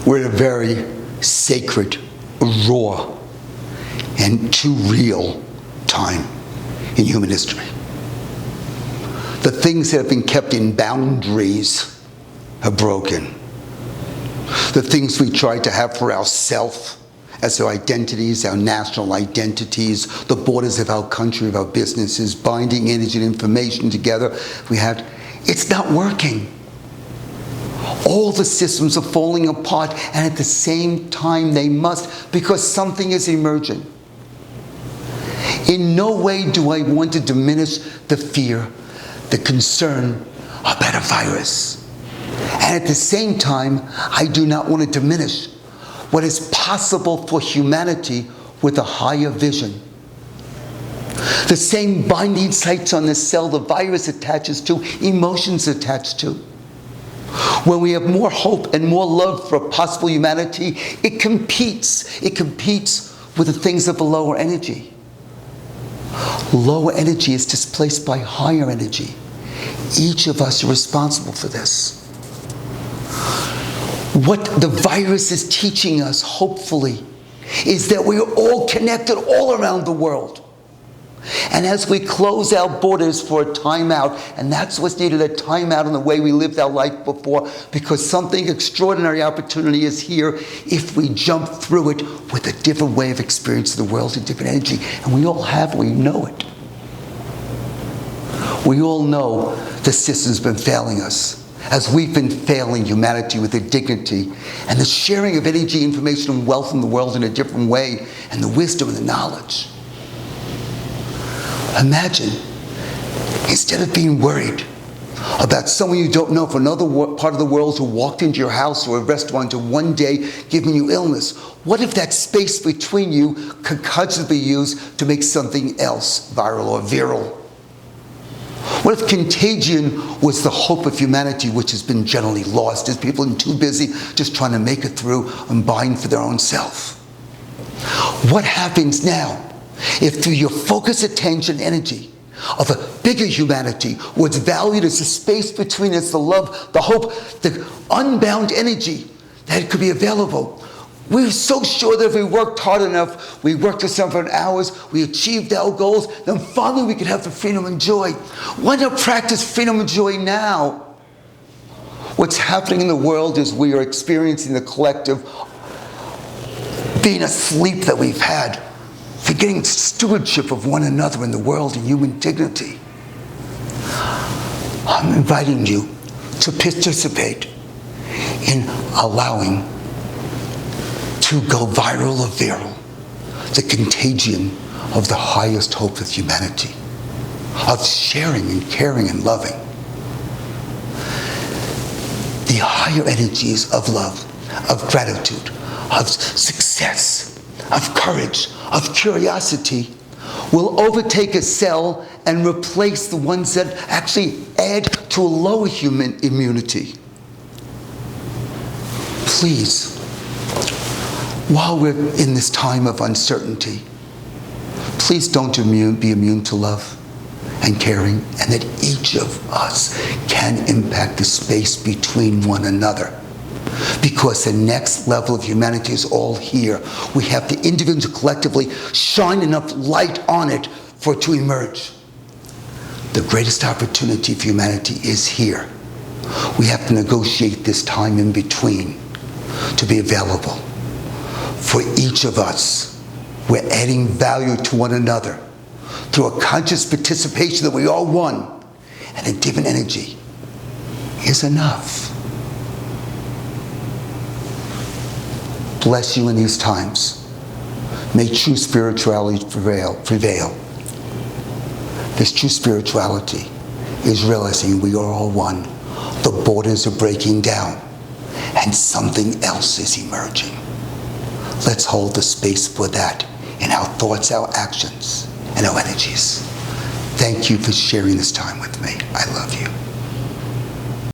We're at a very sacred, raw, and too real time in human history. The things that have been kept in boundaries have broken. The things we tried to have for ourselves as our identities, our national identities, the borders of our country, of our businesses, binding energy and information together, it's not working. All the systems are falling apart, and at the same time they must, because something is emerging. In no way do I want to diminish the fear, the concern about a virus. And at the same time, I do not want to diminish what is possible for humanity with a higher vision. The same binding sites on the cell the virus attaches to, emotions attached to. When we have more hope and more love for a possible humanity, it competes. It competes with the things of a lower energy. Lower energy is displaced by higher energy. Each of us are responsible for this. What the virus is teaching us, hopefully, is that we are all connected all around the world. And as we close our borders for a timeout, and that's what's needed, a timeout in the way we lived our life before, because something extraordinary opportunity is here if we jump through it with a different way of experiencing the world, a different energy. And we all have, we know it. We all know the system's been failing us, as we've been failing humanity with their dignity and the sharing of energy, information, and wealth in the world in a different way, and the wisdom and the knowledge. Imagine, instead of being worried about someone you don't know from another part of the world who walked into your house or a restaurant and one day giving you illness, what if that space between you could constantly be used to make something else viral or virile? What if contagion was the hope of humanity, which has been generally lost as people are too busy just trying to make it through and buying for their own self? What happens now if through your focused attention energy of a bigger humanity, what's valued as the space between us, the love, the hope, the unbound energy that could be available, we're so sure that if we worked hard enough, we worked for several hours, we achieved our goals, then finally we could have the freedom and joy. Why not practice freedom and joy now? What's happening in the world is we are experiencing the collective being asleep that we've had, forgetting stewardship of one another in the world and human dignity. I'm inviting you to participate in allowing to go viral or viral, the contagion of the highest hope of humanity, of sharing and caring and loving. The higher energies of love, of gratitude, of success, of courage, of curiosity will overtake a cell and replace the ones that actually add to a lower human immunity. Please, while we're in this time of uncertainty, please don't be immune to love and caring, and that each of us can impact the space between one another. Because the next level of humanity is all here. We have to individually, collectively shine enough light on it for it to emerge. The greatest opportunity for humanity is here. We have to negotiate this time in between to be available. For each of us, we're adding value to one another through a conscious participation that we all one, and a different energy is enough. Bless you in these times. May true spirituality prevail. This true spirituality is realizing we are all one. The borders are breaking down, and something else is emerging. Let's hold the space for that in our thoughts, our actions, and our energies. Thank you for sharing this time with me. I love you.